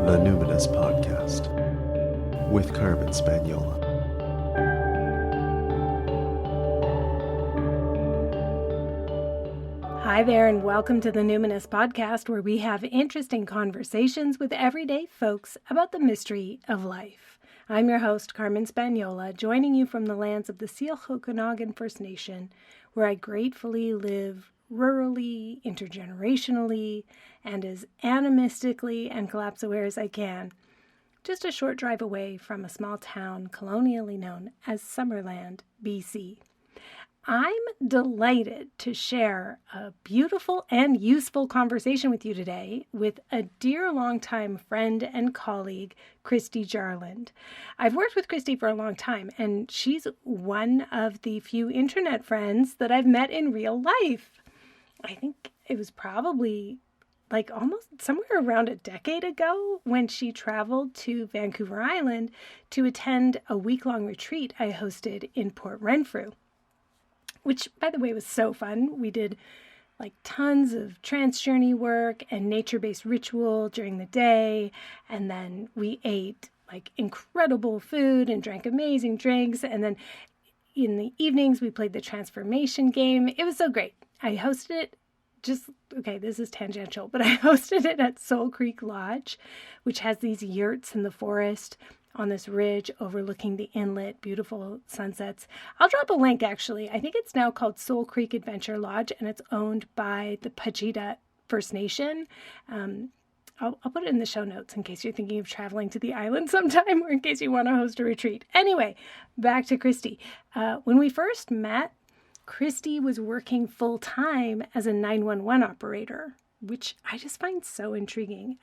the Numinous Podcast with Carmen Spaniola. Hi there, and welcome to the Numinous Podcast, where we have interesting conversations with everyday folks about the mystery of life. I'm your host, Carmen Spaniola, joining you from the lands of the Seal-Okanagan First Nation, where I gratefully live rurally, intergenerationally, and as animistically and collapse-aware as I can, just a short drive away from a small town colonially known as Summerland, BC. I'm delighted to share a beautiful and useful conversation with you today with a dear longtime friend and colleague, Christi Jarland. I've worked with Christi for a long time, and she's one of the few internet friends that I've met in real life. I think it was probably like almost somewhere around a decade ago when she traveled to Vancouver Island to attend a week-long retreat I hosted in Port Renfrew, which, by the way, was so fun. We did like tons of trance journey work and nature-based ritual during the day. And then we ate like incredible food and drank amazing drinks. And then in the evenings, we played the transformation game. It was so great. I hosted it this is tangential, but I hosted it at Soul Creek Lodge, which has these yurts in the forest on this ridge overlooking the inlet, beautiful sunsets. I'll drop a link, actually. I think it's now called Soul Creek Adventure Lodge, and it's owned by the Pajita First Nation. I'll put it in the show notes in case you're thinking of traveling to the island sometime or in case you want to host a retreat. Anyway, back to Christi. When we first met, Christi was working full-time as a 911 operator, which I just find so intriguing.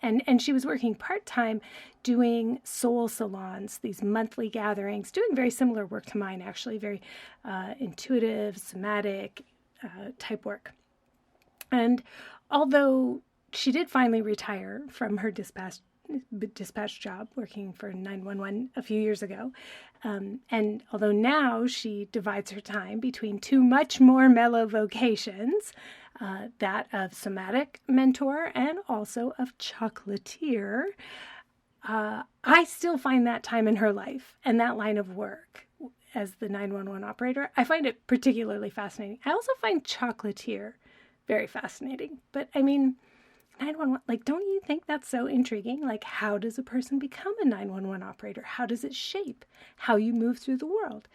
And she was working part-time doing soul salons, these monthly gatherings, doing very similar work to mine, actually, very intuitive, somatic type work. And although she did finally retire from her dispatch job working for 911 a few years ago, and although now she divides her time between two much more mellow vocations, that of somatic mentor and also of chocolatier, I still find that time in her life and that line of work as the 911 operator, I find it particularly fascinating. I also find chocolatier very fascinating. But I mean, 911, like, don't you think that's so intriguing? Like, how does a person become a 911 operator? How does it shape how you move through the world?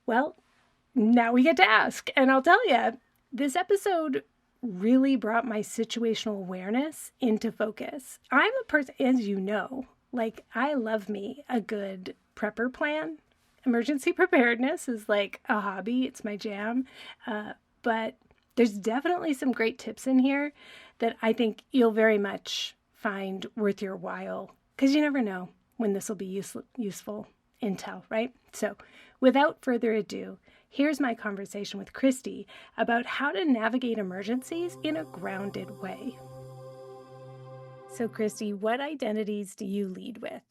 Well, now we get to ask. And I'll tell you, this episode really brought my situational awareness into focus. I'm a person, as you know, like, I love me a good prepper plan. Emergency preparedness is like a hobby. It's my jam. But there's definitely some great tips in here that I think you'll very much find worth your while, because you never know when this will be useful intel, right? So without further ado, here's my conversation with Christi about how to navigate emergencies in a grounded way. So Christi, what identities do you lead with?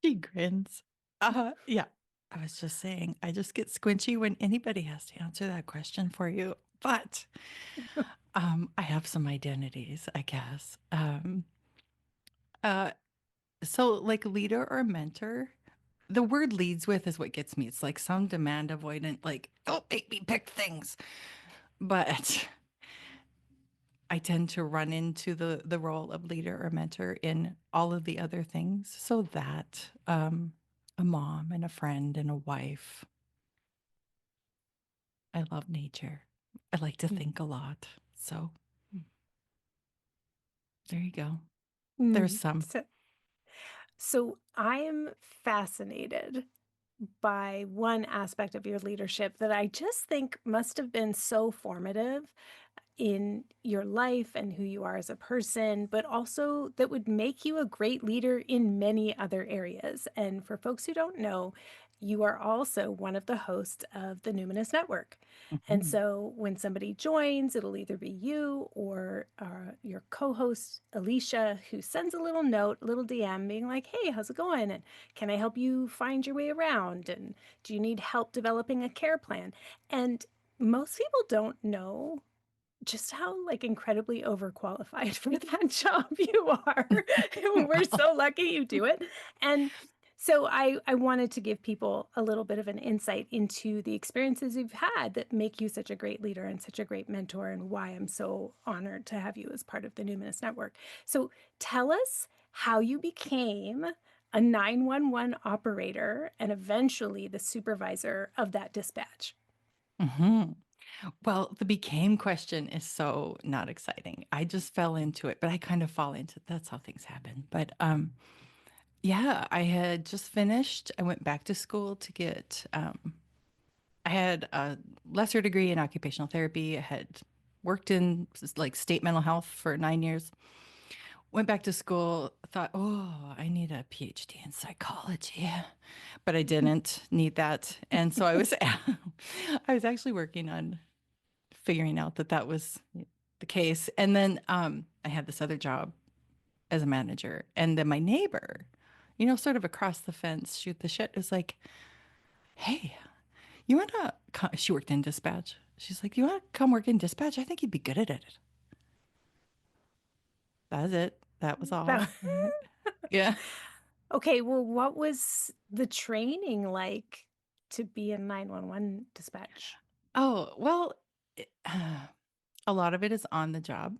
She grins. Yeah. I was just saying, I just get squinchy when anybody has to answer that question for you. But I have some identities, I guess. So like leader or mentor, the word leads with is what gets me. It's like some demand avoidant, like, don't make me pick things. But I tend to run into the role of leader or mentor in all of the other things. So that a mom and a friend and a wife. I love nature. I like to think a lot. So there you go. There's some. So I am fascinated by one aspect of your leadership that I just think must have been so formative in your life and who you are as a person, but also that would make you a great leader in many other areas. And for folks who don't know, you are also one of the hosts of the Numinous Network. And so when somebody joins, it'll either be you or your co-host, Alicia, who sends a little note, a little DM being like, hey, how's it going? And can I help you find your way around? And do you need help developing a care plan? And most people don't know just how like incredibly overqualified for that job you are. We're so lucky you do it. And so I wanted to give people a little bit of an insight into the experiences you've had that make you such a great leader and such a great mentor, and why I'm so honored to have you as part of the Numinous Network. So tell us how you became a 911 operator and eventually the supervisor of that dispatch. Mhm. Well, the became question is so not exciting. I just fell into it, but I kind of fall into that's how things happen. But yeah, I had just finished. I went back to school to get I had a lesser degree in occupational therapy. I had worked in like state mental health for 9 years. Went back to school, thought, oh, I need a PhD in psychology, but I didn't need that. And so I was I was actually working on figuring out that that was the case. And then I had this other job as a manager. And then my neighbor, sort of across the fence, shoot the shit, was like, hey, you want to, she worked in dispatch. She's like, you want to come work in dispatch? I think you'd be good at it. That was it. That was all. That- Yeah. Okay, well, what was the training like to be a 911 dispatch? Oh, well, a lot of it is on the job.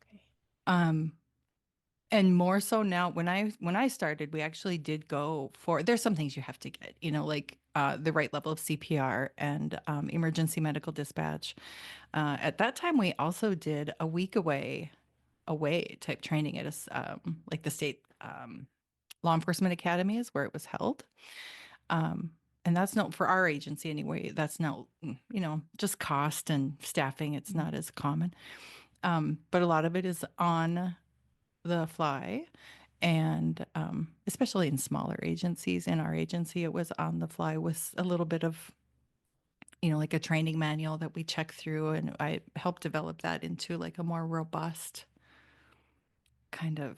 Okay. Um, And more so now, when I started, we actually did go for there's some things you have to get, like the right level of CPR and emergency medical dispatch. At that time, we also did a week away type training at like the state law enforcement academies where it was held. And that's not for our agency anyway. That's not, just cost and staffing. It's not as common. But a lot of it is on the fly. And especially in smaller agencies, in our agency, it was on the fly with a little bit of, like a training manual that we check through. And I helped develop that into like a more robust kind of,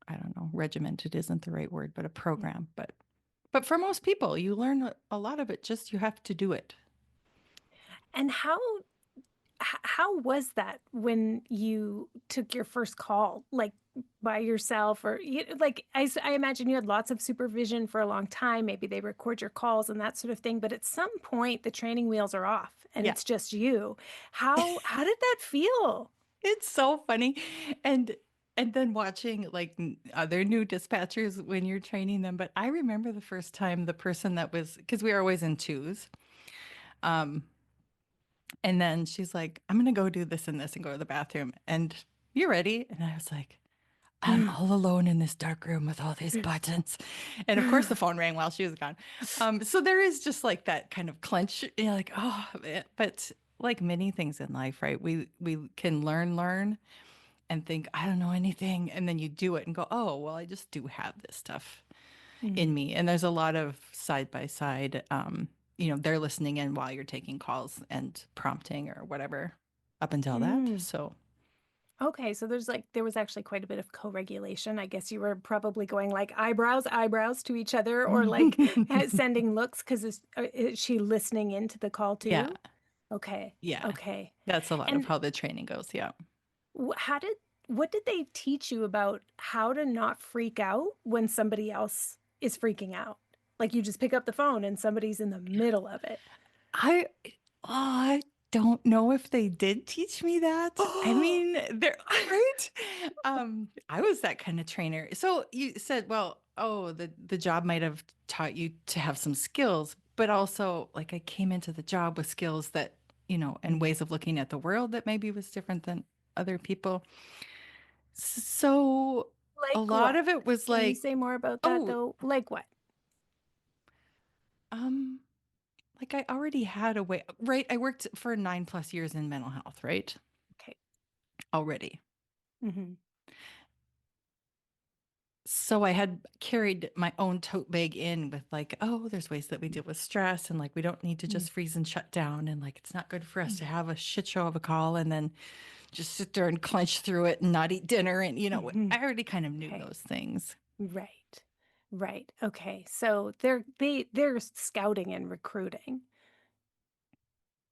I don't know, regimented isn't the right word, but a program. But for most people, you learn a lot of it, just you have to do it. And how was that when you took your first call, like by yourself, or like I imagine you had lots of supervision for a long time. Maybe they record your calls and that sort of thing, but at some point the training wheels are off and Yeah. it's just you. How did that feel? It's so funny. And and then watching like other new dispatchers when you're training them. But I remember the first time the person that was because we were always in twos. Um, and then she's like, I'm gonna go do this and this and go to the bathroom. And you ready? And I was like, I'm all alone in this dark room with all these buttons. And of course the phone rang while she was gone. So there is just like that kind of clench, like, oh, but like many things in life, right? We can learn and think, I don't know anything. And then you do it and go, oh, well, I just do have this stuff in me. And there's a lot of side by side, they're listening in while you're taking calls and prompting or whatever up until that. Mm. So, Okay, so there was actually quite a bit of co-regulation. I guess you were probably going like eyebrows to each other, or like sending looks, because is she listening into the call yeah, too? Okay. yeah, Okay. that's a lot of And how the training goes. Yeah. how did what did they teach you about how to not freak out when somebody else is freaking out? Like you just pick up the phone and somebody's in the middle of it. I I don't know if they did teach me that. I mean, they're right. I was that kind of trainer. So you said, well, oh, the job might have taught you to have some skills, but also like I came into the job with skills that, and ways of looking at the world that maybe was different than other people. So a Like lot what? of it was Can you like, say more about that oh, though? Like what? um, like I already had a way, right? I worked for 9+ years in mental health, right? Okay. Already. Hmm. So I had carried my own tote bag in with like, oh, there's ways that we deal with stress and like we don't need to just freeze and shut down and like it's not good for us to have a shit show of a call and then just sit there and clench through it and not eat dinner and Hmm. I already kind of knew Okay. those things. Right. Right. Okay. So they're scouting and recruiting.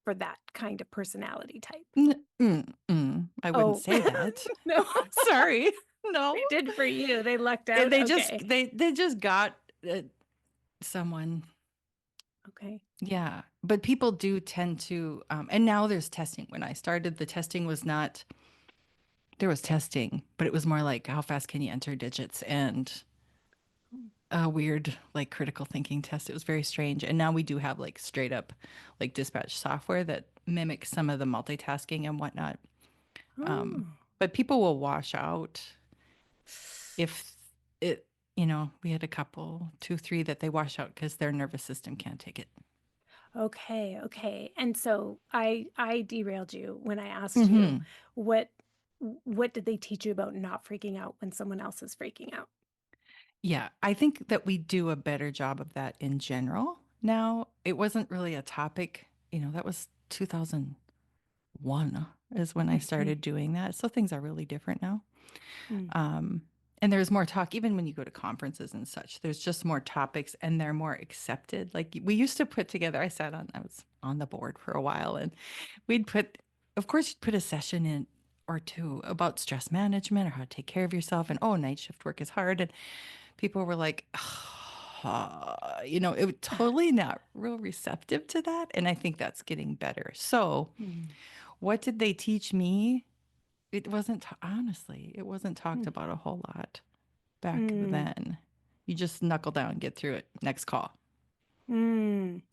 for that kind of personality type. I wouldn't Oh, say that. no, Sorry. No. they did for you. They lucked And out. they Okay. just got someone. Okay. Yeah. But people do tend to, and now there's testing. When I started, the testing was not, there was testing, but it was more like how fast can you enter digits and a weird like critical thinking test. It was very strange. And now we do have like straight up like dispatch software that mimics some of the multitasking and whatnot. Oh. But people will wash out if it, we had a couple, two, three that they wash out because their nervous system can't take it. Okay, okay. And so I derailed you when I asked you Hmm. what what did they teach you about not freaking out when someone else is freaking out? Yeah, I think that we do a better job of that in general. Now, it wasn't really a topic, that was 2001 is when I Mhm. started doing that. So things are really different now. Mm. Um, and there's more talk, even when you go to conferences and such, there's just more topics and they're more accepted. Like we used to put together, I was on the board for a while and of course, you'd put a session in or two about stress management or how to take care of yourself. And oh, night shift work is hard. And people were like, it was totally not real receptive to that. And I think that's getting better. So, Mm. what did they teach me? It wasn't, honestly, it wasn't talked Mm. about a whole lot back Mm. then. You just knuckle down, get through it. Next call. Mm.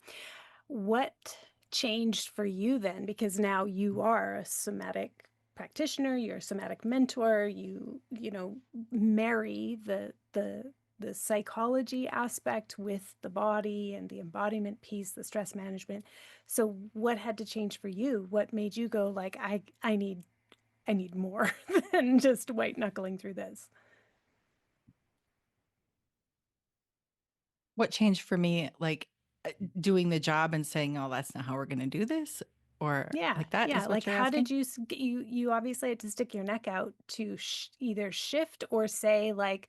What changed for you then? Because now you are a somatic practitioner, you're a somatic mentor, you marry the psychology aspect with the body and the embodiment piece, the stress management. So what had to change for you? What made you go like I need more than just white knuckling through this? What changed for me, like doing the job and saying, oh, that's not how we're going to do this? Or Yeah, like that yeah. is what Like, you're how did asking? you obviously had to stick your neck out to either shift or say like,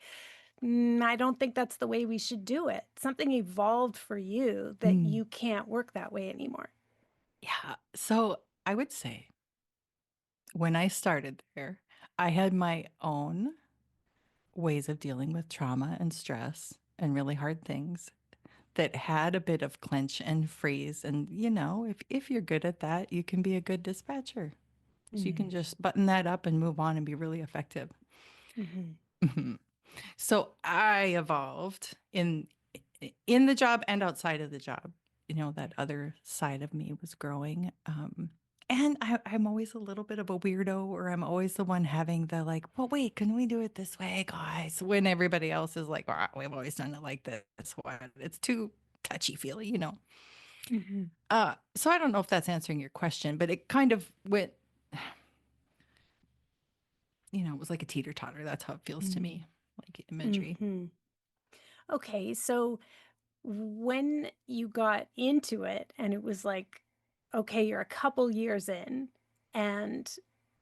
I don't think that's the way we should do it. Something evolved for you that Mm. you can't work that way anymore. Yeah. So I would say when I started there, I had my own ways of dealing with trauma and stress and really hard things that had a bit of clench and freeze. And, if you're good at that, you can be a good dispatcher. So you can Mm-hmm. just button that up and move on and be really effective. Mm-hmm. Mhm. So I evolved in the job and outside of the job. That other side of me was growing. And I'm always a little bit of a weirdo, or I'm always the one having the like, well, wait, can we do it this way, guys? When everybody else is like, oh, we've always done it like this. What? It's too touchy-feely. Mm-hmm. So I don't know if that's answering your question, but it kind of went, it was like a teeter-totter. That's how it feels to me, like imagery. Mm-hmm. Okay, so when you got into it and it was like, okay, you're a couple years in and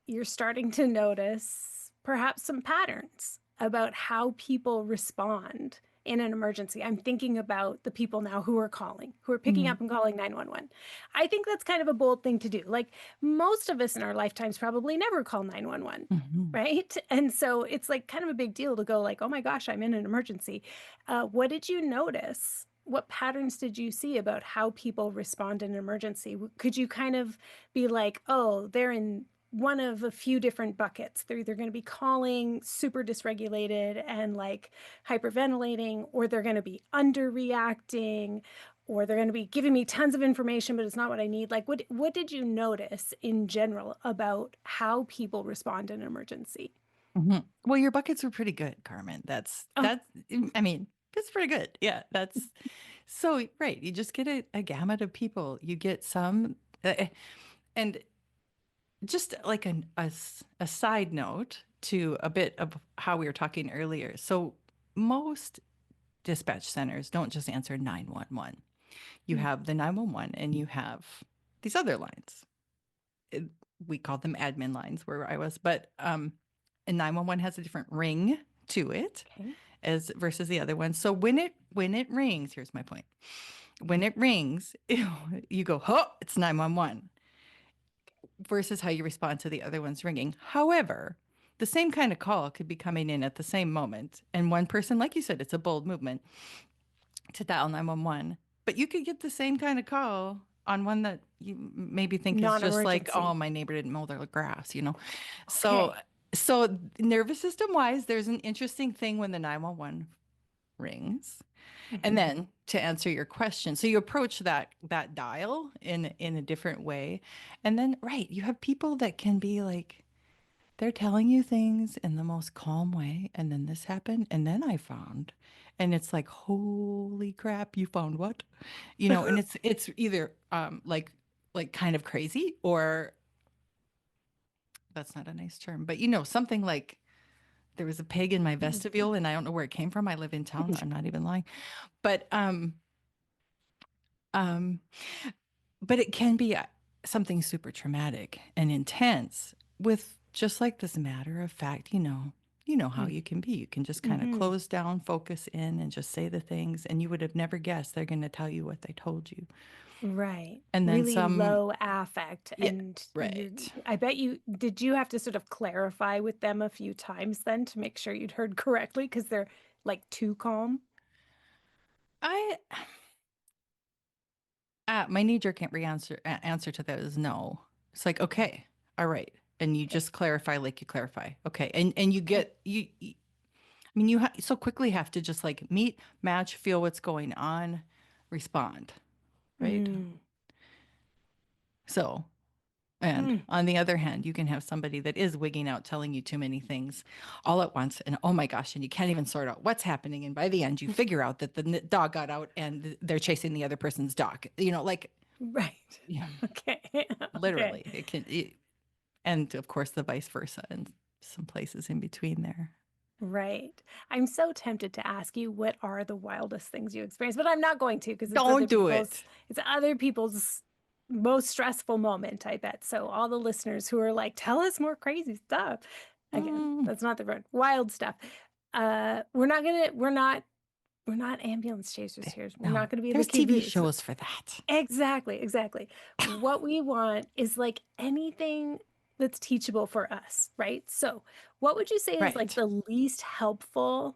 you're starting to notice perhaps some patterns about how people respond in an emergency. I'm thinking about the people now who are calling, who are picking Mm-hmm. up and calling 911. I think that's kind of a bold thing to do. Like most of us in our lifetimes probably never call 911. Mm-hmm. Right. And so it's like kind of a big deal to go like, oh my gosh, I'm in an emergency. What did you notice? What patterns did you see about how people respond in an emergency? Could you kind of be like, oh, they're in one of a few different buckets. They're either going to be calling super dysregulated and like hyperventilating, or they're going to be underreacting, or they're going to be giving me tons of information, but it's not what I need. Like, what did you notice in general about how people respond in an emergency? Mhm. Well, your buckets were pretty good, Carmen. Oh, I mean, that's pretty good. Yeah, that's so right. You just get a gamut of people. You get some, and just like a side note to a bit of how we were talking earlier. So most dispatch centers don't just answer 911. You mm, have the 911 and you have these other lines. It- we called them admin lines where I was, but and 911 has a different ring to it okay. as versus the other one. So when it rings, here's my point. When it rings, you go, "Oh, it's 911." versus how you respond to the other one's ringing. However, the same kind of call could be coming in at the same moment. And one person, like you said, it's a bold movement to dial 911. But you could get the same kind of call on one that you maybe think is just like, oh, Non-emergency. my neighbor didn't mow their grass, you know? So, Okay. so nervous system wise, there's an interesting thing when the 911 rings. And Mhm. then to answer your question, so you approach that dial in a different way. And then right, you have people that can be like they're telling you things in the most calm way, and then this happened, and then I found. And it's like, holy crap, you found what? You know, and it's either like kind of crazy or that's not a nice term, but you know, something like there was a pig in my vestibule and I don't know where it came from. I live in town. I'm not even lying. But um but it can be something super traumatic and intense with just like this matter of fact, you know how you can be. You can just kind of Mm-hmm. close down, focus in, and just say the things, and you would have never guessed they're going to tell you what they told you. Right. And then Really some, low affect. yeah, And right. I bet did you have to sort of clarify with them a few times then to make sure you'd heard correctly? Because they're like too calm. I, my knee jerk answer to that is no. It's like, okay, all right. And you Okay. just clarify like you clarify. Okay. And you Okay. get, I mean, so quickly have to just like meet, match, feel what's going on, respond, right? Mm. So, and Mm. on the other hand, you can have somebody that is wigging out, telling you too many things all at once, and oh my gosh, and you can't even sort out what's happening. And by the end, you figure out that the dog got out and they're chasing the other person's dog. You know, like, Right. yeah, Okay. Okay. literally, and of course, the vice versa, and some places in between there. Right. I'm so tempted to ask you what are the wildest things you experienced, but I'm not going to because Don't do it. it's other people's most stressful moment, I bet. So all the listeners who are like, tell us more crazy stuff. Again, Mm, that's not the word. Wild stuff. We're not ambulance chasers here. We're not no, gonna be the there's TV caboose. shows for that. Exactly, exactly. What we want is like anything that's teachable for us, right? So, what would you say is like Right. the least helpful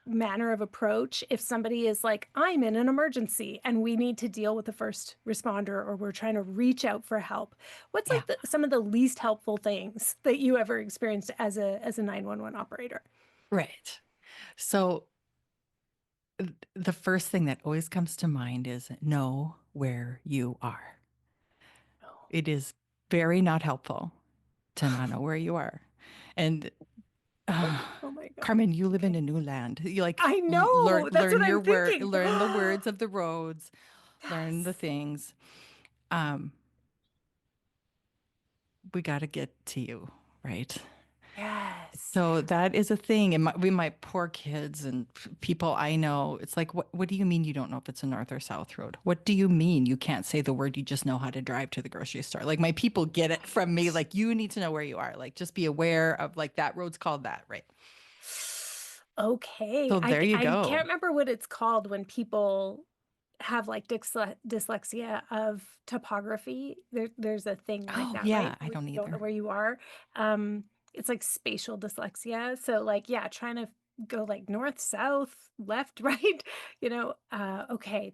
manner of approach if somebody is like, I'm in an emergency and we need to deal with the first responder or we're trying to reach out for help? What's Yeah. like some of the least helpful things that you ever experienced as a 911 operator? Right. So the first thing that always comes to mind is know where you are. Oh, It is very not helpful to not know where you are. And oh my God. Carmen, you live in Okay. a new land. You like I know. That's what I'm thinking. learn the words of the roads, learn the Yes. things. Um, we got to get to you, right? Yes. So that is a thing. And my poor kids and people I know, it's like, what do you mean you don't know if it's a north or south road? What do you mean you can't say the word? You just know how to drive to the grocery store. Like my people get it from me. Right. Like you need to know where you are. Like just be aware of like that road's called that, right? Okay. So there you I go. can't remember what it's called when people have like dyslexia of topography. There's a thing like Oh that, right? yeah, I Where don't you don't know either. where you are. It's like spatial dyslexia. So like, yeah, trying to go like north, south, left, right, okay.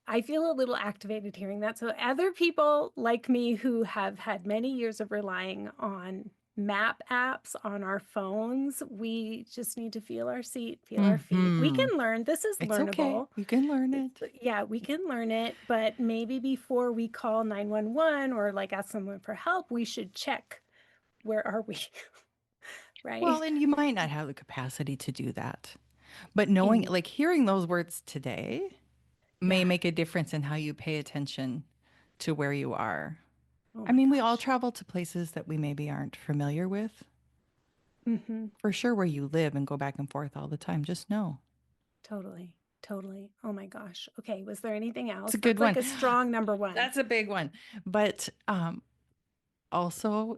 I feel a little activated hearing that. So other people like me who have had many years of relying on map apps on our phones, we just need to feel our seat, feel our feet. We Hmm. can learn. This is It's okay. learnable. You can learn it. Yeah, we can learn it, but maybe before we call 911 or like ask someone for help, we should check where are we, Well, right? and you might not have the capacity to do that. But knowing, In like hearing those words today may yeah. make a difference in how you pay attention to where you are. Oh I my mean, we all gosh. travel to places that we maybe aren't familiar with. Hmm. For sure, where you live and go back and forth all the time, just know. Totally. Totally. Oh my gosh. Okay. Was there anything It's else? a good That's like one. a strong number one. That's a big one. But also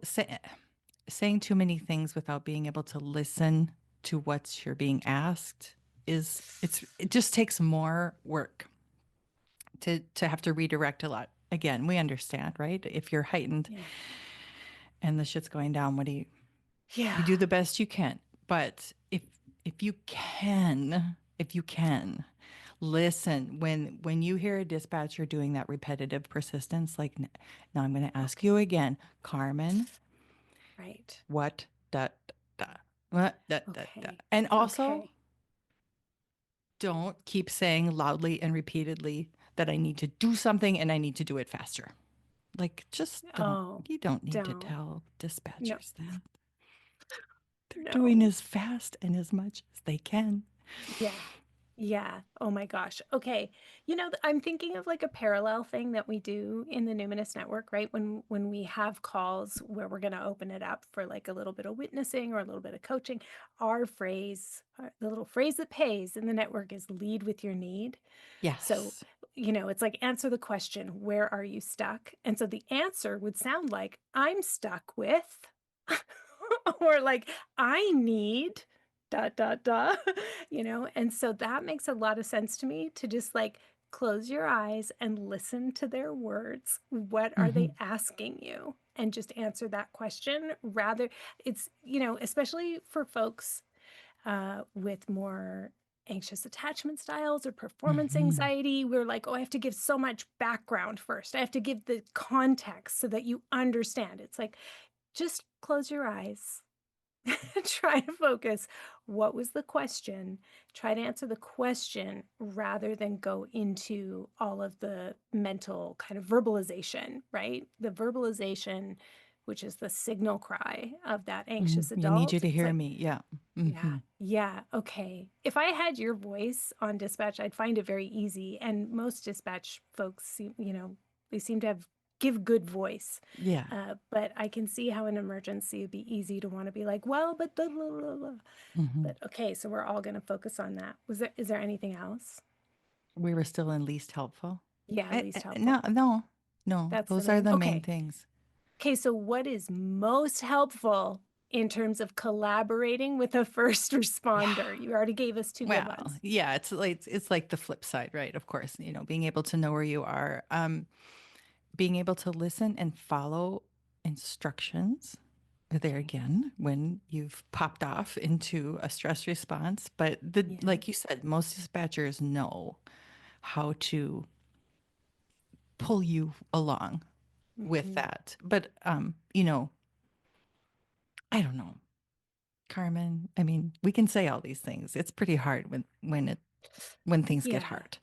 saying too many things without being able to listen to what you're being asked it just takes more work to have to redirect a lot. again, we understand, right? If you're heightened Yeah. and the shit's going down, you Yeah. do the best you can. But if you can listen when you hear a dispatcher doing that repetitive persistence, like now I'm going to ask you Okay. again, Carmen, Right. what da da what da da da, Okay. and also Okay. don't keep saying loudly and repeatedly that I need to do something and I need to do it faster. Like, just don't. Oh, You don't need to don't. tell No. dispatchers that. They're doing No. as fast and as much as they can. Yeah. Yeah. Oh my gosh. Okay. I'm thinking of like a parallel thing that we do in the Numinous Network, right? When we have calls where we're going to open it up for like a little bit of witnessing or a little bit of coaching, the little phrase that pays in the network is lead with your need. So, Yes. it's like answer the question, where are you stuck? And so the answer would sound like I'm stuck with or like I need dot dot dot, and so that makes a lot of sense to me to just like close your eyes and listen to their words. What are Hmm. they asking you? And just answer that question. Rather, it's, especially for folks with more anxious attachment styles or performance Hmm. anxiety. We're like, oh, I have to give so much background first. I have to give the context so that you understand. It's like, just close your eyes. Try to focus. What was the question? Try to answer the question rather than go into all of the mental kind of verbalization, right? The verbalization, which is the signal cry of that Hmm. anxious I need you adult. to It's hear like, me. Yeah. yeah, Hmm. yeah, okay. If I had your voice on dispatch, I'd find it very easy. And most dispatch folks seem, they seem to give good voice. Yeah. But I can see how an emergency would be easy to want to be like, well, but the blah, blah, blah. Hmm. But okay, so we're all going to focus on that. Is there anything else? We were still in least helpful. Yeah, least No, helpful. no, no. That's the Those are main. the main Okay. things. Okay, so what is most helpful in terms of collaborating with a first Yeah. responder? You already gave us two good Well, ones. yeah, it's like the flip side, right? Of course, being able to know where you are, being able to listen and follow instructions. There again, when you've popped off into a stress response, but Yeah. like you said, most dispatchers know how to pull you along with Hmm. that. But I don't know, Carmen. I mean, we can say all these things. It's pretty hard when things get Yeah. hard.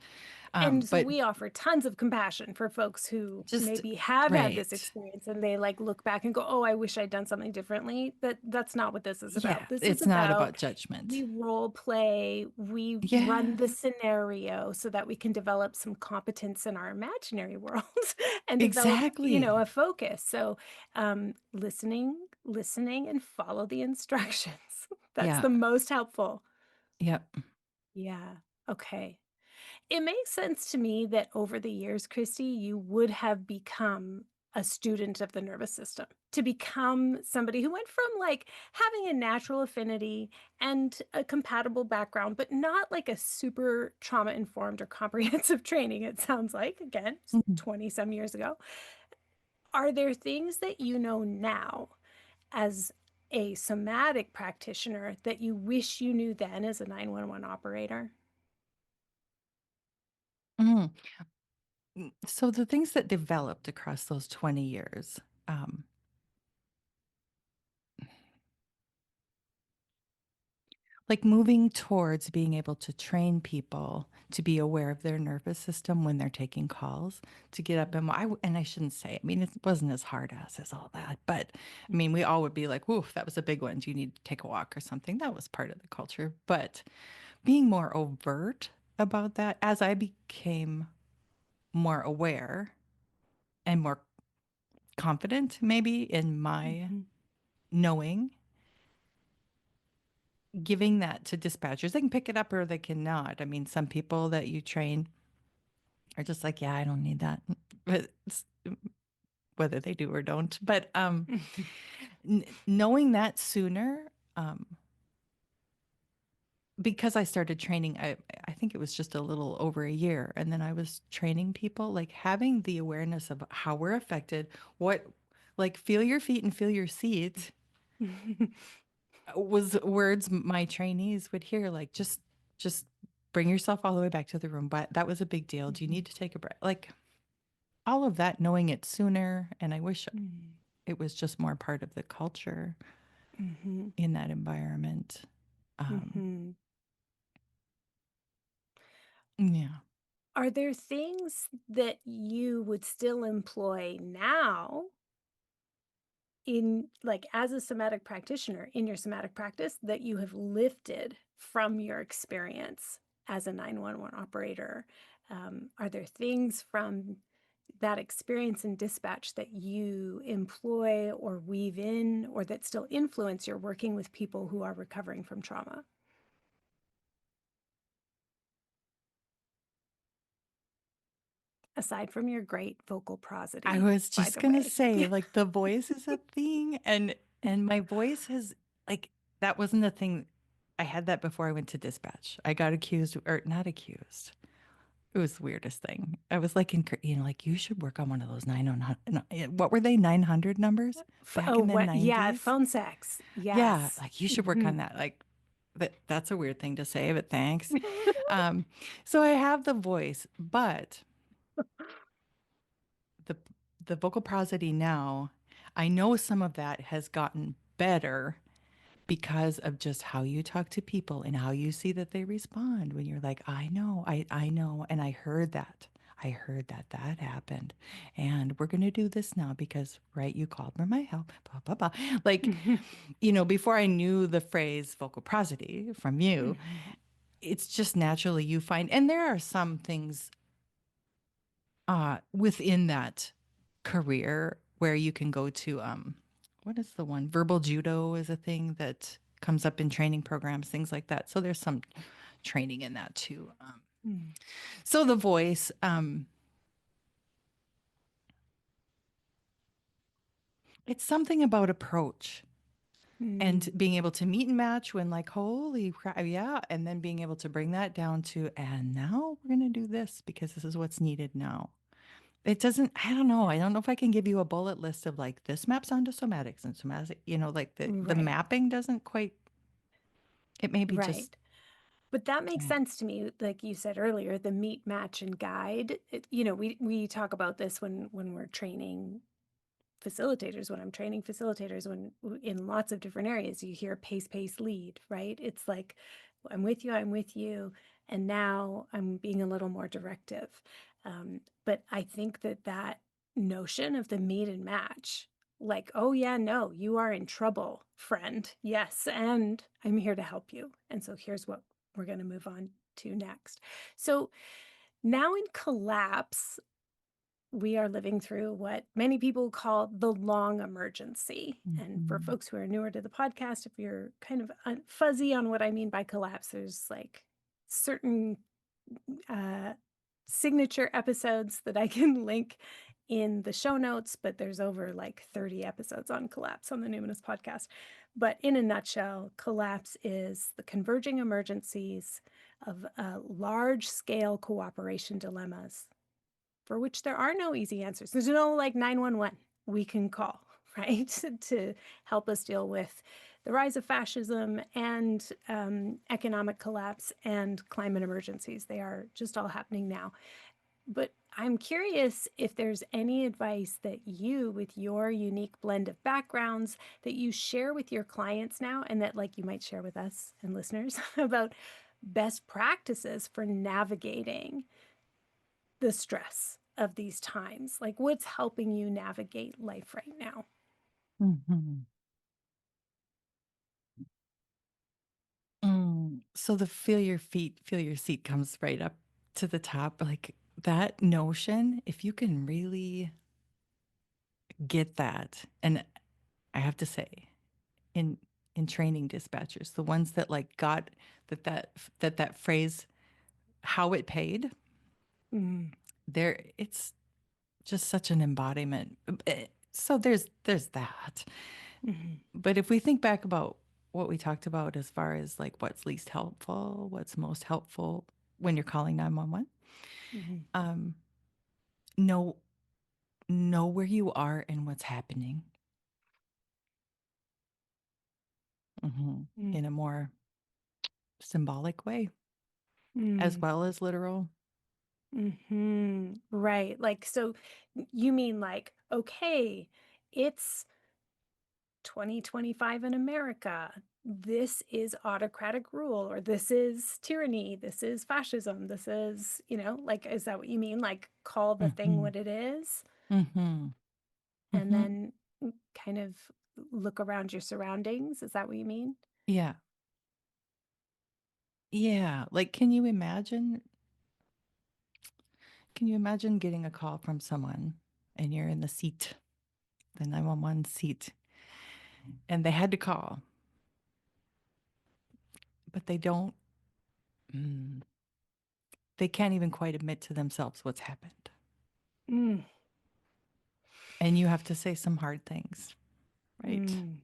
And so But we offer tons of compassion for folks who just maybe have had this right. experience and they like look back and go, "Oh, I wish I'd done something differently." That's not what this is Yeah, about. This is it's not about about judgment. we role play, we run the Yes, scenario so that we can develop some competence in our imaginary world and develop, a exactly. focus. So, listening and follow the instructions. That's Yeah. the most helpful. Yep. Yeah. Okay. It makes sense to me that over the years, Christy, you would have become a student of the nervous system, to become somebody who went from like having a natural affinity and a compatible background, but not like a super trauma informed or comprehensive training. It sounds like, again, Mhm. 20 some years ago. Are there things that you know now as a somatic practitioner that you wish you knew then as a 911 operator? Mhm. So the things that developed across those 20 years, um, like moving towards being able to train people to be aware of their nervous system when they're taking calls, to get up and and I shouldn't say, I mean, it wasn't as hard as all that, but I mean, we all would be like, "Oof, that was a big one. Do you need to take a walk or something?" That was part of the culture, but being more overt about that as I became more aware and more confident, maybe in my Mhm. knowing, giving that to dispatchers. They can pick it up or they cannot. I mean, some people that you train are just like, yeah, I don't need that. But whether they do or don't. But knowing that sooner, um, because I started training, I think it was just a little over a year, and then I was training people, like having the awareness of how we're affected, what, like feel your feet and feel your seat was words my trainees would hear, like just bring yourself all the way back to the room. But that was a big deal. Do you need to take a breath? Like all of that, knowing it sooner, and I wish it was just more part of the culture in that environment. Um, yeah. Are there things that you would still employ now in, like, as a somatic practitioner in your somatic practice that you have lifted from your experience as a 911 operator? Are there things from that experience in dispatch that you employ or weave in, or that still influence your working with people who are recovering from trauma? Aside from your great vocal I prosody, was by just the gonna way. say, like the voice is a thing, and my voice has like that wasn't a thing. I had that before I went to dispatch. I got accused or not accused. It was the weirdest thing. I was like, like you should work on one of those 900. What were they? 900 numbers back Oh, in the what? Yeah, 90s. phone sex. Yeah, Yes. like you should work on that. Like that's a weird thing to say, but thanks. Um, so I have the voice, but the the vocal prosody now, I know some of that has gotten better because of just how you talk to people and how you see that they respond when you're like, I know, and I heard that. I heard that that happened. And we're going to do this now because, right, you called for my help, blah, blah, blah. Like, before I knew the phrase vocal prosody from you, it's just naturally you find, and there are some things within that career where you can go to what is the one, verbal judo is a thing that comes up in training programs, things like that, so there's some training in that too. So the voice, it's something about approach and being able to meet and match when like holy crap, yeah, and then being able to bring that down to, and now we're going to do this because this is what's needed now. It doesn't, I don't know if I can give you a bullet list of like this maps onto somatics and somatic, like the Right, mapping doesn't quite, it may be right. just, But that makes yeah. sense to me. Like you said earlier, the meet, match, and guide. We talk about this when we're training facilitators, when I'm training facilitators, when in lots of different areas, you hear pace, lead, right? It's like, I'm with you, and now I'm being a little more directive. But I think that notion of the meet and match, like, oh yeah, no, you are in trouble, friend. Yes, and I'm here to help you. And so here's what we're going to move on to next. So now in collapse, we are living through what many people call the long emergency. And for Mhm. folks who are newer to the podcast, if you're kind of fuzzy on what I mean by collapse, there's like certain uh, signature episodes that I can link in the show notes, but there's over like 30 episodes on collapse on the Numinous podcast. But in a nutshell, collapse is the converging emergencies of large scale cooperation dilemmas for which there are no easy answers. There's no like 911 we can call, right, to help us deal with the rise of fascism and economic collapse and climate emergencies. They are just all happening now. But I'm curious if there's any advice that you, with your unique blend of backgrounds, that you share with your clients now, and that like you might share with us and listeners about best practices for navigating the stress of these times. Like, what's helping you navigate life right now? Mhm. So the feel your feet, feel your seat comes right up to the top. Like that notion, if you can really get that, and I have to say, in in training dispatchers, the ones that like got that phrase, how it paid, Mm, there it's just such an embodiment. So there's that. mhm, But if we think back about what we talked about as far as like what's least helpful, what's most helpful when you're calling 911. Mm-hmm. Um, know know where you are and what's happening. In a more symbolic way as Mm-hmm. well as literal. Mm-hmm. Right. Like, so you mean like, okay, it's 2025 in America. This is autocratic rule, or this is tyranny. This is fascism. This is, like, is that what you mean? Like, call the thing Mm-hmm. what it is, Mm-hmm. and Mm-hmm. then kind of look around your surroundings. Is that what you mean? Yeah. Yeah. Like, can you imagine getting a call from someone and you're in the 911 seat, and they had to call, but mm, they can't even quite admit to themselves what's happened. Mm, And you have to say some hard things, right? mm,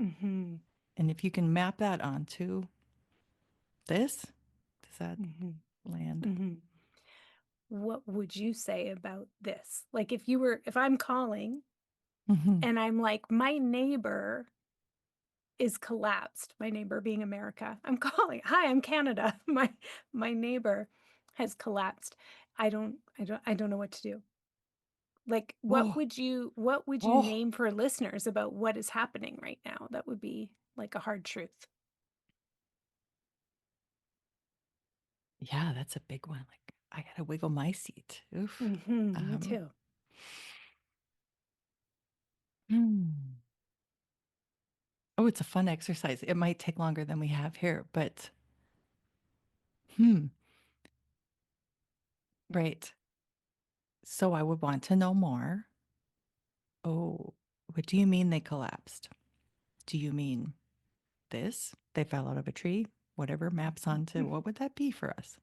mm-hmm, And if you can map that onto this, does that mm-hmm, land? mm-hmm. What would you say about this? Like, if I'm calling Mm-hmm. and I'm like, my neighbor is collapsed, my neighbor being America. I'm calling, hi, I'm Canada. My neighbor has collapsed. I don't know what to do. Like, Oh, what would you oh, name for listeners about what is happening right now? That would be like a hard truth. yeah, that's a big one. Like, I gotta wiggle my seat. Oof. Me Um, too. hmm. Oh, it's a fun exercise. It might take longer than we have here, but hmm, right. So I would want to know more. Oh, what do you mean they collapsed? Do you mean this? They fell out of a tree? Whatever maps onto what would that be for us?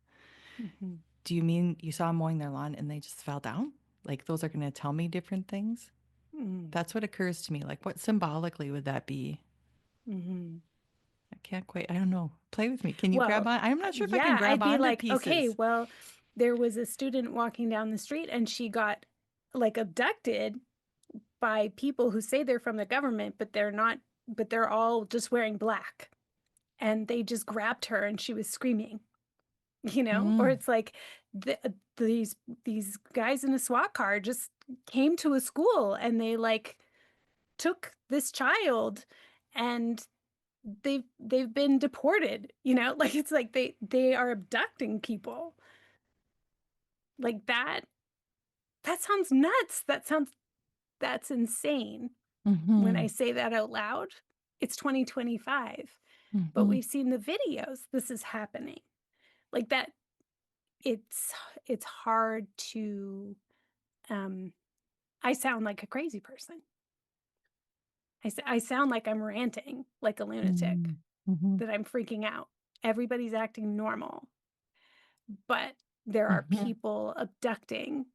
Mm-hmm. Do you mean you saw them mowing their lawn and they just fell down? Like those are going to tell me different things? Mm-hmm. That's what occurs to me. Like, what symbolically would that be? Mm-hmm. I can't quite, I don't know. Play with me. Can you grab Well, on? I'm not sure if I can yeah, grab I'd be onto like, okay, pieces. well, there was a student walking down the street and she got like abducted by people who say they're from the government, but they're not, but they're all just wearing black. And they just grabbed her and she was screaming, Or Mm, it's like these guys in a SWAT car just came to a school and they like took this child and they've been deported, like it's like they are abducting people like that sounds nuts. That's insane. When I mm-hmm, say that out loud, it's 2025, but mm-hmm. we've seen the videos. This is happening like that. It's hard to um I sound like a crazy person. I sound like I'm ranting like a lunatic, Mm-hmm, that I'm freaking out. Everybody's acting normal, but there are mm-hmm. people abducting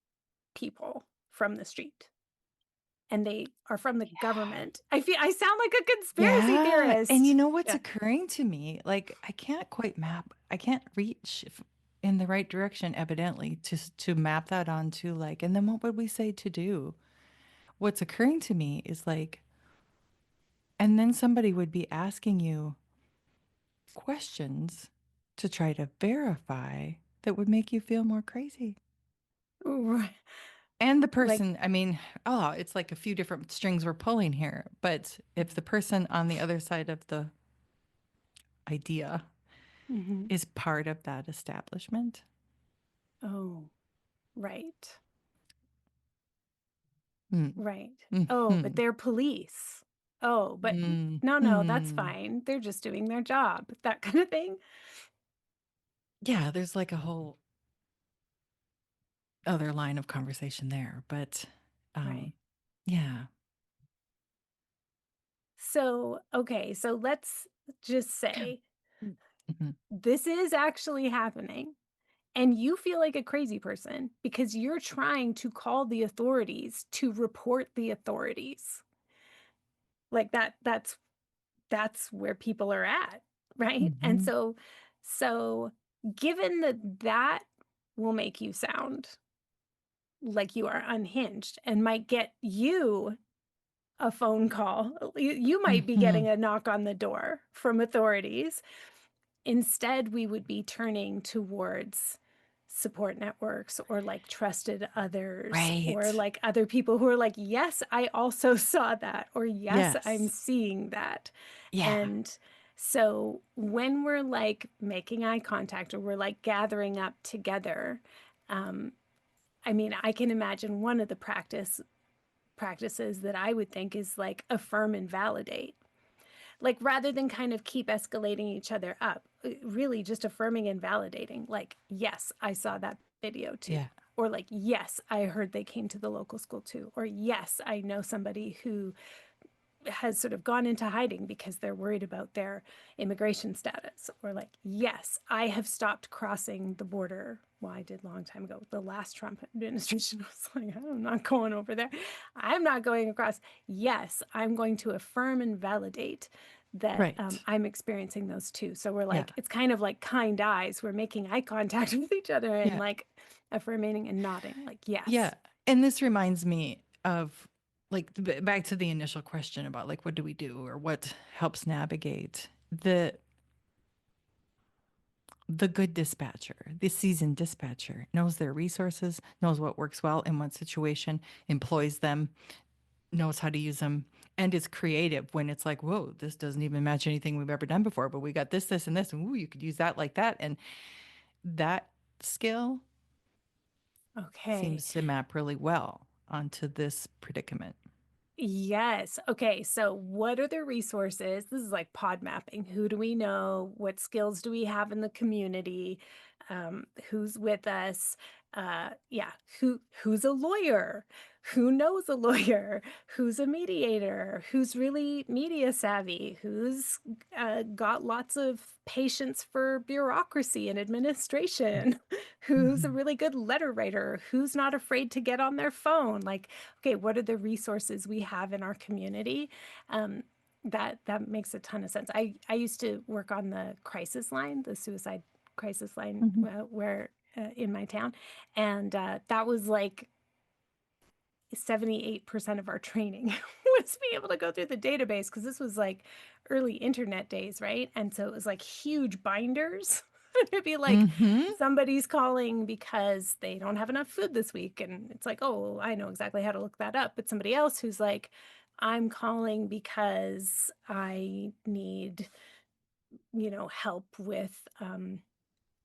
people from the street, and they are from the Yeah. government. I sound like a conspiracy Yeah. And you theorist. know what's Yeah. occurring to me? Like, I can't reach in the right direction, evidently, to map that onto like, and then what would we say to do? What's occurring to me is like, and then somebody would be asking you questions to try to verify that would make you feel more crazy. Right. And the Like, person, I mean, oh, it's like a few different strings we're pulling here. But if the person on the other side of the idea mhm. is part of that establishment, Oh, right. mm, Right. Oh, but mm-hmm, they're police. Oh, but no, that's mm-hmm. fine. They're just doing their job. That kind of thing. Yeah, there's like a whole other line of conversation there. But Right. um, yeah. So, okay, so let's just say Mhm. this is actually happening and you feel like a crazy person because you're trying to call the authorities to report the authorities. Like that's that's where people are at, right? And Mm-hmm. so given that that will make you sound like you are unhinged and might get you a phone call, you might be Mm-hmm. getting a knock on the door from authorities. Instead, we would be turning towards support networks or like trusted others or Right. like other people who are like, yes, I also saw that, or yes, I'm Yes. seeing that. Yeah. And so when we're like making eye contact or we're like gathering up together, um, I mean, I can imagine one of the practices that I would think is like affirm and validate, like rather than kind of keep escalating each other up, really just affirming and validating, like, yes, I saw that video too, Yeah. or like, yes, I heard they came to the local school too, or yes, I know somebody who has sort of gone into hiding because they're worried about their immigration status, or like, yes, I have stopped crossing the border. Well, I did a long time ago. The last Trump administration was like, I'm not going over there. I'm not going across. Yes, I'm going to affirm and validate that Right. I'm experiencing those too. So we're Yeah. like, it's kind of like kind eyes. We're making eye contact with each other and Yeah. like affirming and nodding, like, Yeah. yes. And this reminds me of like back to the initial question about like what do we do or what helps navigate the good dispatcher, the seasoned dispatcher knows their resources, knows what works well in what situation, employs them, knows how to use them, and is creative when it's like, whoa, this doesn't even match anything we've ever done before, but we got this, this, and this, and ooh, you could use that like that. And that skill Okay. seems to map really well onto this predicament. Yes. Okay. So, what are the resources? This is like pod mapping. Who do we know? What skills do we have in the community? Who's with us? Yeah. Who's a lawyer? Who knows a lawyer? Who's a mediator? Who's really media savvy? Who's got lots of patience for bureaucracy and administration? Who's a Mhm. really good letter writer? Who's not afraid to get on their phone? Like, okay, what are the resources we have in our community? That makes a ton of sense. I used to work on the crisis line, the suicide crisis line, Mhm. where in my town, and that was like 78% of our training was be able to go through the database, because this was like early internet days, right? And so it was like huge binders. It'd be like Mhm. somebody's calling because they don't have enough food this week. And it's like, oh, I know exactly how to look that up. But somebody else who's like, I'm calling because I need, help with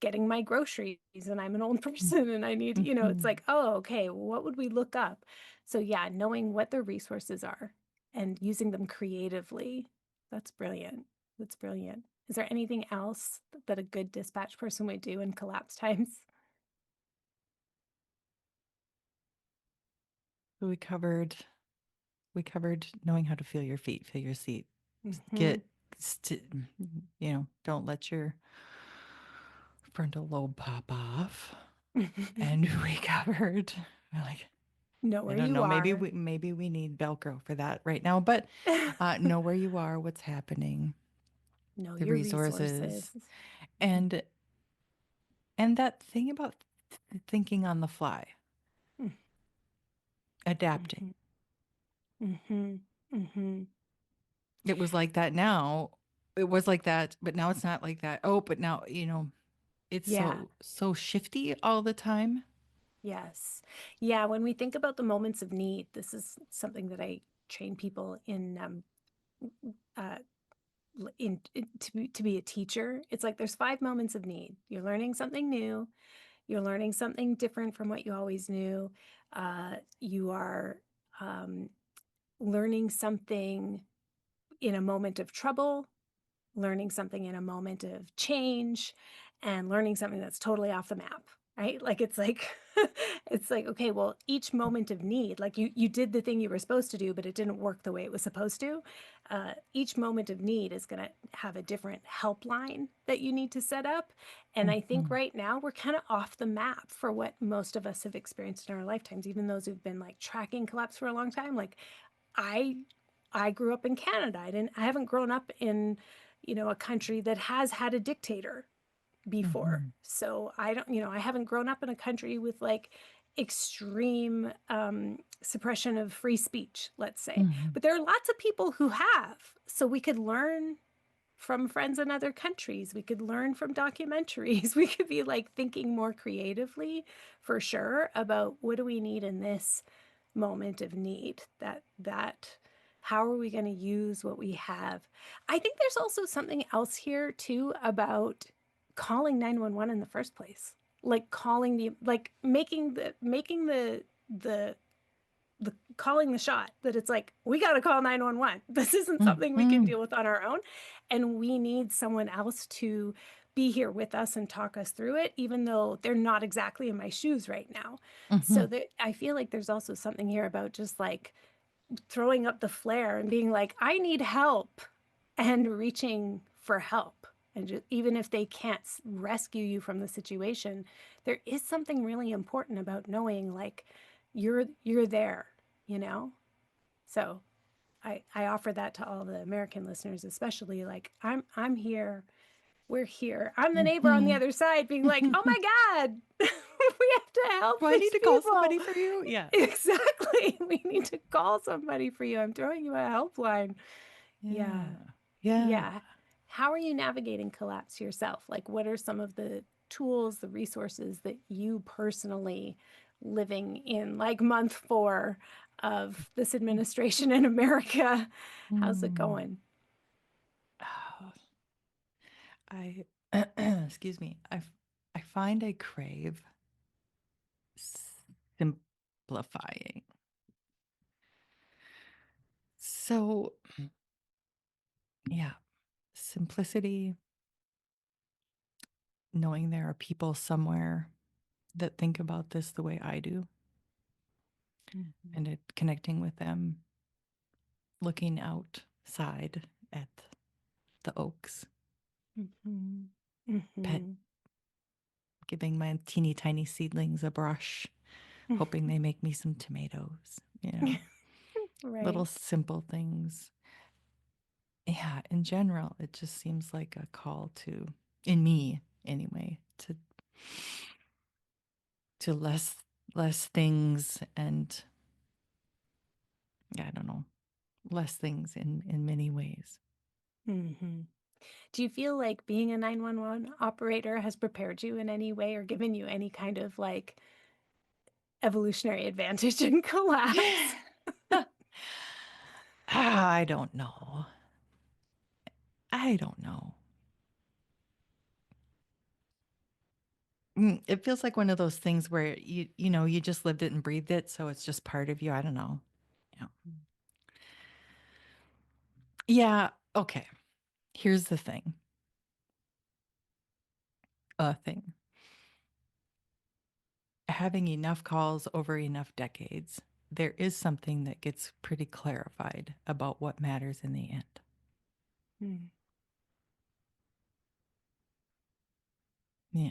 getting my groceries, and I'm an old person and I need, it's Mhm. like, oh, okay, what would we look up? So yeah, knowing what the resources are and using them creatively. That's brilliant. That's brilliant. Is there anything else that a good dispatch person would do in collapse times? So we covered knowing how to feel your feet, feel your seat. Mm-hmm. Get st- don't let your frontal lobe pop off. And we covered like Know I where don't you know, are. maybe we need Velcro for that right now, but know where you are, what's happening, Know the your resources. resources, and and that thing about thinking on the fly, adapting. Mm-hmm. Mm-hmm. Mm-hmm. It was like that now. It was like that, but now it's not like that. Oh, but now, it's Yeah. so shifty all the time. Yes. Yeah. When we think about the moments of need, this is something that I train people uh, to be a teacher. It's like there's 5 moments of need. You're learning something new. You're learning something different from what you always knew. You are um, learning something in a moment of trouble, learning something in a moment of change, and learning something that's totally off the map, right? Like it's like it's like, okay, well, each moment of need, like you did the thing you were supposed to do, but it didn't work the way it was supposed to. Each moment of need is going to have a different helpline that you need to set up. And I think Mhm. right now we're kind of off the map for what most of us have experienced in our lifetimes, even those who've been like tracking collapse for a long time. Like I I grew up in Canada. I haven't grown up in, a country that has had a dictator before. Mhm. So I don't, I haven't grown up in a country with like extreme suppression of free speech, let's say. Mhm. But there are lots of people who have. So we could learn from friends in other countries. We could learn from documentaries. We could be like thinking more creatively for sure about what do we need in this moment of need, that how are we going to use what we have. I think there's also something else here too about calling 911 in the first place, like calling the like making the calling the shot, that it's like we got to call 911. This isn't something we can Mhm. deal with on our own, and we need someone else to be here with us and talk us through it, even though they're not exactly in my shoes right now. So Mhm. that I feel like there's also something here about just like throwing up the flare and being like, I need help, and reaching for help. And just, even if they can't rescue you from the situation, there is something really important about knowing like you're there, you know? So I offer that to all the American listeners, especially like I'm here, we're here. I'm the neighbor on the Mhm. other side being like, oh my God, we have to help Do I need these to call people. somebody for you? Yeah. Exactly. We need to call somebody for you. I'm throwing you a helpline. Yeah. Yeah. Yeah. Yeah. How are you navigating collapse yourself? Like, what are some of the tools, the resources that you personally, living in like month 4 of this administration in America, how's it Mm. going? Oh, I excuse me. I find I crave simplifying. So, yeah, simplicity, knowing there are people somewhere that think about this the way I do, Mhm. and connecting with them, looking outside at the oaks, Mhm. pet, Mhm. giving my teeny tiny seedlings a brush, hoping they make me some tomatoes, little Right. simple things. Yeah, in general, it just seems like a call to, in me anyway, to less things, and yeah, I don't know, less things in many ways. Mhm. Do you feel like being a 911 operator has prepared you in any way or given you any kind of like evolutionary advantage in collapse? I don't know. I don't know. It feels like one of those things where you just lived it and breathed it, so it's just part of you. I don't know. Yeah. Yeah. Okay. Here's the thing. A thing. Having enough calls over enough decades, there is something that gets pretty clarified about what matters in the end. Mm. Yeah.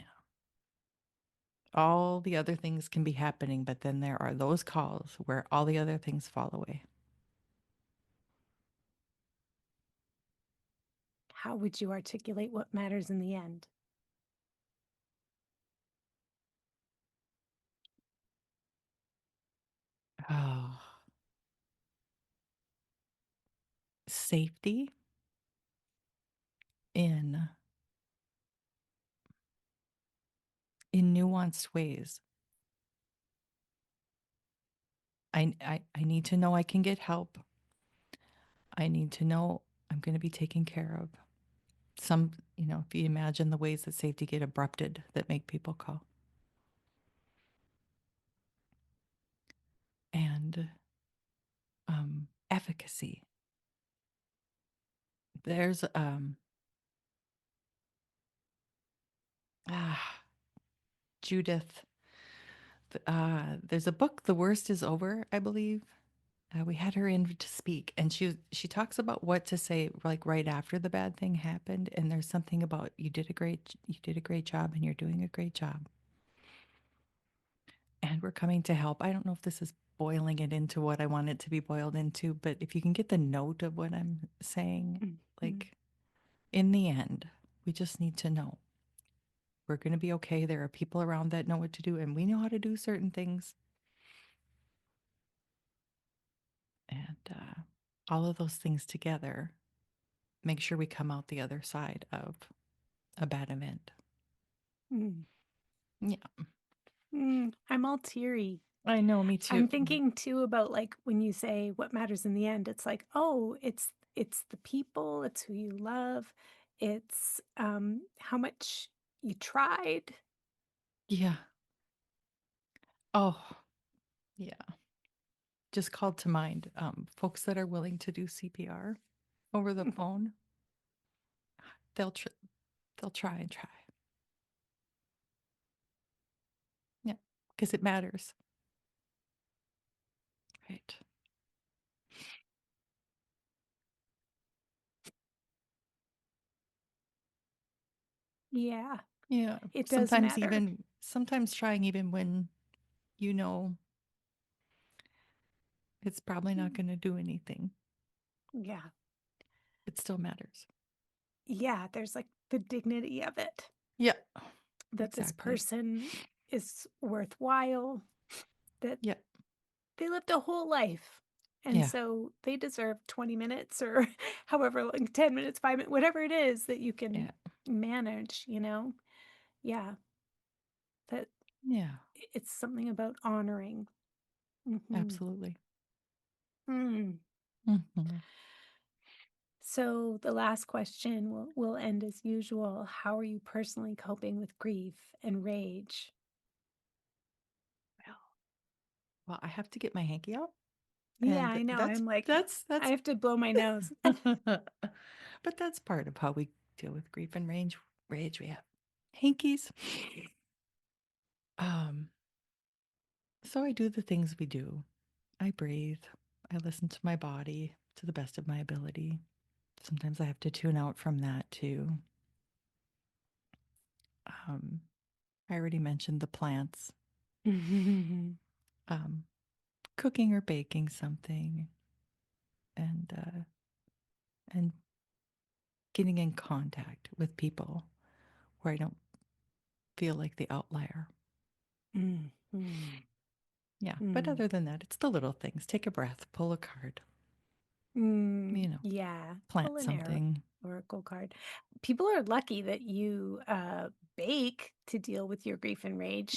All the other things can be happening, but then there are those calls where all the other things fall away. How would you articulate what matters in the end? Oh, safety in nuanced ways. I need to know I can get help. I need to know I'm going to be taken care of. If you imagine the ways that safety get abrupted that make people call. And efficacy. There's ah, Judith. There's a book, The Worst Is Over, I believe. We had her in to speak, and she talks about what to say like right after the bad thing happened. And there's something about you did a great job, and you're doing a great job, and we're coming to help. I don't know if this is boiling it into what I want it to be boiled into, but if you can get the note of what I'm saying, like in the end, we just need to know we're going to be okay. There are people around that know what to do, and we know how to do certain things. And all of those things together make sure we come out the other side of a bad event. Mm. Yeah. I'm all teary. I know, me too. I'm thinking too about like when you say what matters in the end, it's like, oh, it's the people, it's who you love, it's how much you tried. Yeah. Oh, yeah. Just called to mind folks that are willing to do CPR over the phone. They'll they'll try and try. Yeah, because it matters. Right. Yeah, Yeah. it does matter. Sometimes trying even when you know it's probably not going to do anything. Yeah. It still matters. Yeah, there's like the dignity of it. Yeah. That this Exactly. person is worthwhile, that Yeah. they lived a whole life. And Yeah. so they deserve 20 minutes or however long, 10 minutes, 5 minutes, whatever it is that you can Yeah. manage, you know? Yeah. That Yeah. it's something about honoring. Absolutely. Mm. Mm-hmm. So the last question will end as usual. How are you personally coping with grief and rage? Well, I have to get my hanky out. Yeah, And I know. I'm like, I that's have to blow my nose. but that's part of how we deal with grief and rage. We have hankies. Um, so I do the things we do. I breathe. I listen to my body to the best of my ability. Sometimes I have to tune out from that too. Um, I already mentioned the plants. Um, Cooking or baking something, and getting in contact with people where I don't feel like the outlier. Mm. Yeah. But Mm. other than that, it's the little things. Take a breath, pull a card, Yeah, plant pull an something. oracle card. People are lucky that you bake to deal with your grief and rage.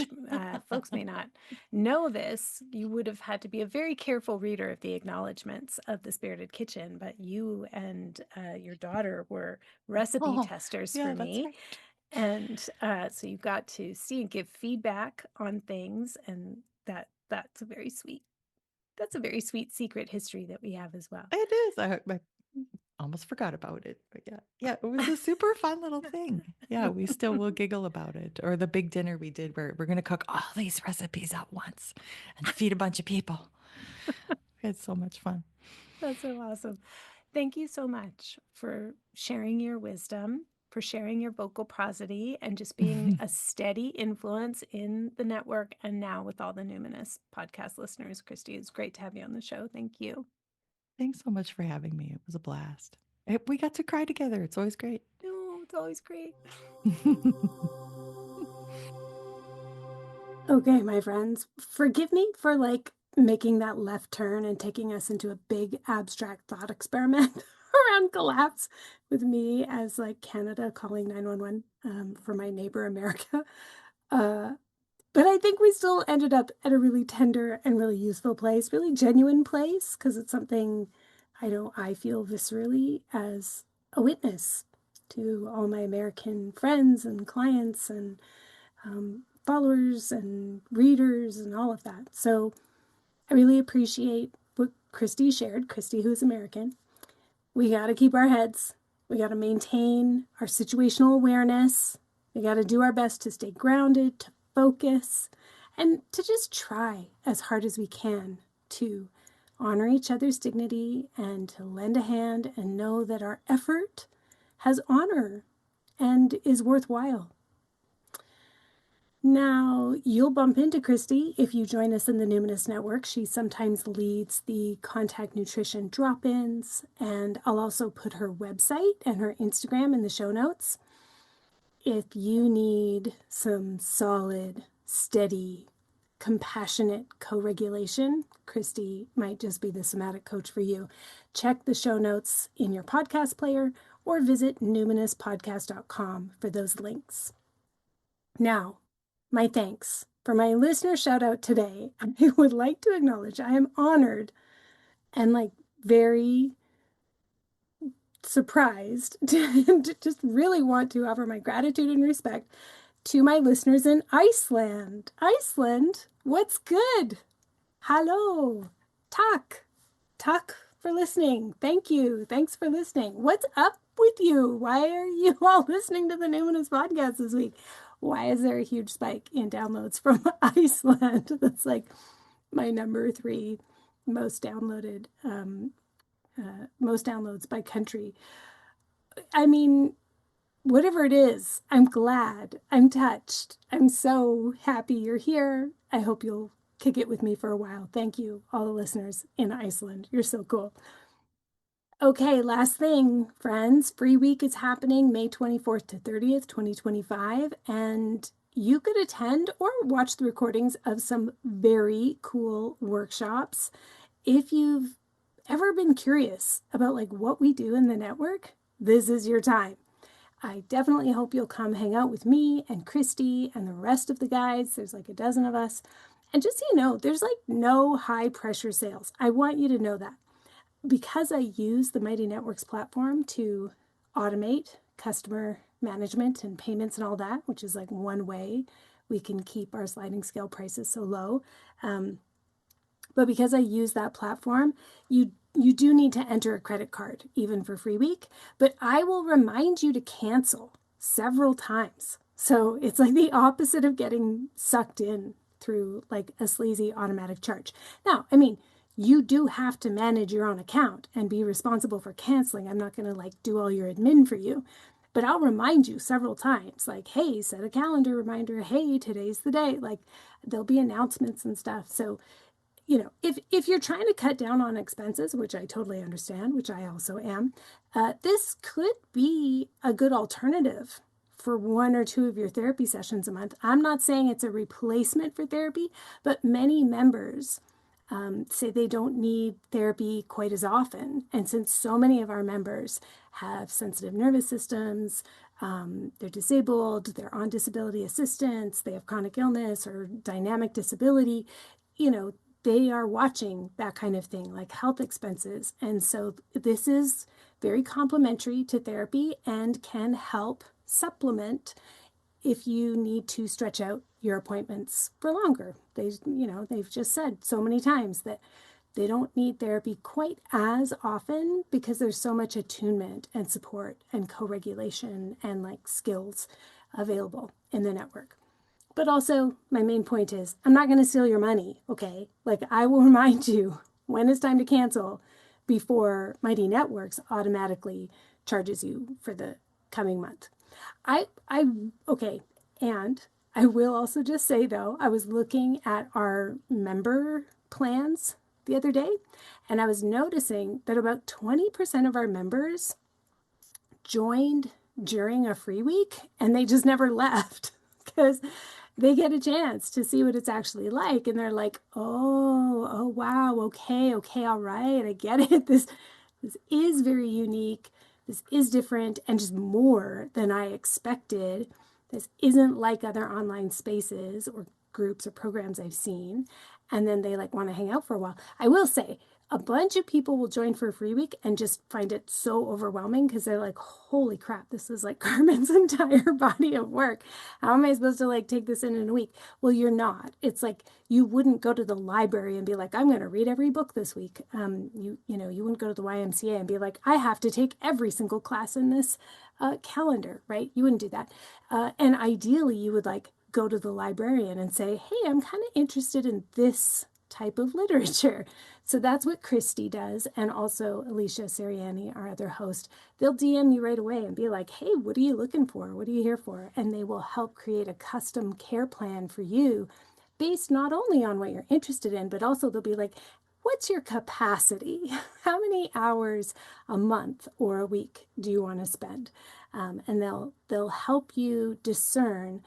Folks may not know this. You would have had to be a very careful reader of the acknowledgments of the Spirited Kitchen, but you and your daughter were recipe Oh, testers for yeah, that's me. right. And so you got to see and give feedback on things, and that's a very sweet. That's a very sweet secret history that we have as well. It is. I almost forgot about it. But yeah. Yeah, it was a super fun little thing. Yeah, we still will giggle about it. Or the big dinner we did where we're going to cook all these recipes at once and feed a bunch of people. We had so much fun. That's so awesome. Thank you so much for sharing your wisdom, for sharing your vocal prosody, and just being a steady influence in the network and now with all the Numinous podcast listeners. Christi, it's great to have you on the show. Thank you. Thanks so much for having me. It was a blast. We got to cry together. It's always great. Oh, it's always great. Okay, my friends, forgive me for like making that left turn and taking us into a big abstract thought experiment around collapse with me as like Canada calling 911 for my neighbor America. Uh, but I think we still ended up at a really tender and really useful place, really genuine place, because it's something I know I feel viscerally as a witness to all my American friends and clients and followers and readers and all of that. So I really appreciate what Christi shared. Christi, who is American. We got to keep our heads. We got to maintain our situational awareness. We got to do our best to stay grounded, to focus, and to just try as hard as we can to honor each other's dignity and to lend a hand and know that our effort has honor and is worthwhile. Now, you'll bump into Christi if you join us in the Numinous Network. She sometimes leads the contact nutrition drop-ins, and I'll also put her website and her Instagram in the show notes. If you need some solid, steady, compassionate co-regulation, Christi might just be the somatic coach for you. Check the show notes in your podcast player or visit numinouspodcast.com for those links. Now, my thanks. For my listener shout out today, I would like to acknowledge I am honored and very surprised to just really want to offer my gratitude and respect to my listeners in Iceland. Iceland, what's good? Hello. Talk for listening. Thank you. Thanks for listening. What's up with you? Why are you all listening to the Numinous podcast this week? Why is there a huge spike in downloads from Iceland? That's like my number 3 most downloaded, most downloads by country. I mean, whatever it is, I'm glad. I'm touched. I'm so happy you're here. I hope you'll kick it with me for a while. Thank you, all the listeners in Iceland. You're so cool. Okay, last thing, friends. Free Week is happening May 24th to 30th, 2025, and you could attend or watch the recordings of some very cool workshops. If you've ever been curious about what we do in the network, this is your time. I definitely hope you'll come hang out with me and Christi and the rest of the guys. There's a dozen of us. And just so you know, there's no high pressure sales. I want you to know that. Because I use the Mighty Networks platform to automate customer management and payments and all that, which is one way we can keep our sliding scale prices so low. But because I use that platform, you do need to enter a credit card, even for Free Week. But I will remind you to cancel several times. So it's the opposite of getting sucked in through a sleazy automatic charge. Now, I mean, you do have to manage your own account and be responsible for canceling. I'm not going to do all your admin for you, but I'll remind you several times, hey, set a calendar reminder. Hey, today's the day. There'll be announcements and stuff. So, if you're trying to cut down on expenses, which I totally understand, which I also am, this could be a good alternative for 1 or 2 of your therapy sessions a month. I'm not saying it's a replacement for therapy, but many members say they don't need therapy quite as often. And since so many of our members have sensitive nervous systems, they're disabled, they're on disability assistance, they have chronic illness or dynamic disability, they are watching that kind of thing, health expenses. And so this is very complementary to therapy and can help supplement if you need to stretch out your appointments for longer. They've just said so many times that they don't need therapy quite as often because there's so much attunement and support and co-regulation and skills available in the network. But also, my main point is, I'm not going to steal your money, okay? I will remind you when it's time to cancel before Mighty Networks automatically charges you for the coming month. Okay, and I will also just say, though, I was looking at our member plans the other day, and I was noticing that about 20% of our members joined during a Free Week, and they just never left because they get a chance to see what it's actually like, and they're oh wow, okay, all right, I get it. This is very unique. This is different and just more than I expected. This isn't like other online spaces or groups or programs I've seen. And then they want to hang out for a while. I will say, a bunch of people will join for a Free Week and just find it so overwhelming because they're holy crap, this is Carmen's entire body of work. How am I supposed to take this in a week? Well, you're not. It's you wouldn't go to the library and be I'm going to read every book this week. You wouldn't go to the YMCA and be I have to take every single class in this calendar, right? You wouldn't do that. And ideally, you would go to the librarian and say, hey, I'm kind of interested in this type of literature. So that's what Christi does. And also Alicia Siriani, our other host, they'll DM you right away and be like, hey, what are you looking for? What are you here for? And they will help create a custom care plan for you based not only on what you're interested in, but also they'll be like, what's your capacity? How many hours a month or a week do you want to spend? And they'll help you discern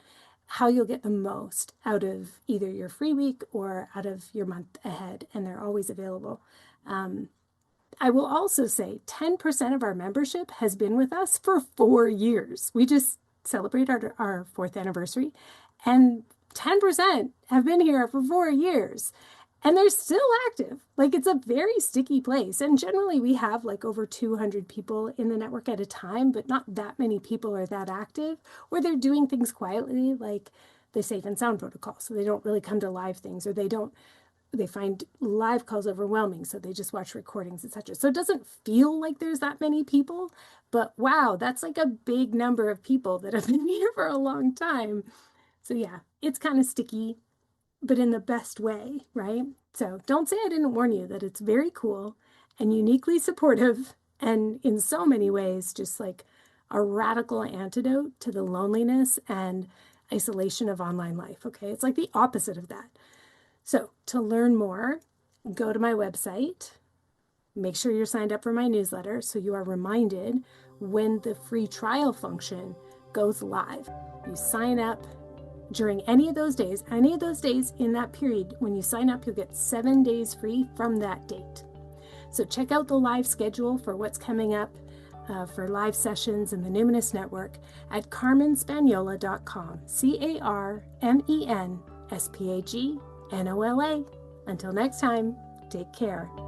how you'll get the most out of either your free week or out of your month ahead. And they're always available. I will also say 10% of our membership has been with us for 4 years. We just celebrated our 4th anniversary, and 10% have been here for 4 years. And they're still active. Like, it's a very sticky place. And generally we have like over 200 people in the network at a time, but not that many people are that active, or they're doing things quietly, like the safe and sound protocol. So they don't really come to live things, or they find live calls overwhelming. So they just watch recordings, etc. So it doesn't feel like there's that many people, but wow, that's like a big number of people that have been here for a long time. So yeah, it's kind of sticky, but in the best way, right? So don't say I didn't warn you that it's very cool and uniquely supportive, and in so many ways just like a radical antidote to the loneliness and isolation of online life, okay? It's like the opposite of that. So to learn more, go to my website, make sure you're signed up for my newsletter so you are reminded when the free trial function goes live. You sign up during any of those days in that period. When you sign up, you'll get 7 days free from that date. So check out the live schedule for what's coming up for live sessions in the Numinous Network at carmenspagnola.com. CarmenSpagnola. Until next time, take care.